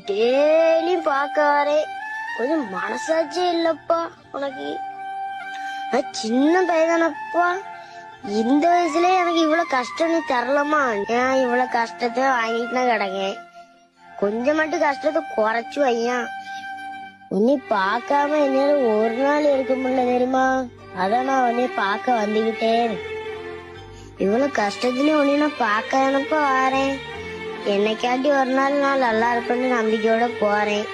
டெய்லியும் பார்க்க வரேன். கொஞ்சம் மனசாட்சியே இல்லப்பா உனக்கு. சின்ன பையதானப்பா, இந்த வயசுல எனக்கு இவ்வளவு கஷ்டம் நீ தரலாமா? ஏன் இவ்வளவு கஷ்டத்தை வாங்கிட்டு தான் கிடக்கேன். கொஞ்சம் மட்டும் கஷ்டத்தை குறைச்சு வையா. உன்னை பார்க்காம என்னால ஒரு நாள் இருக்க முடியல தெரியுமா? அதான் நான் உன்னை பார்க்க வந்துகிட்டேன். இவ்வளவு கஷ்டத்துலயும் உன்னை நான் பார்க்க தானப்பா வாரேன். என்னைக்காட்டி ஒரு நாள் நான் நல்லா இருப்பேன்னு நம்பிக்கையோட போறேன்.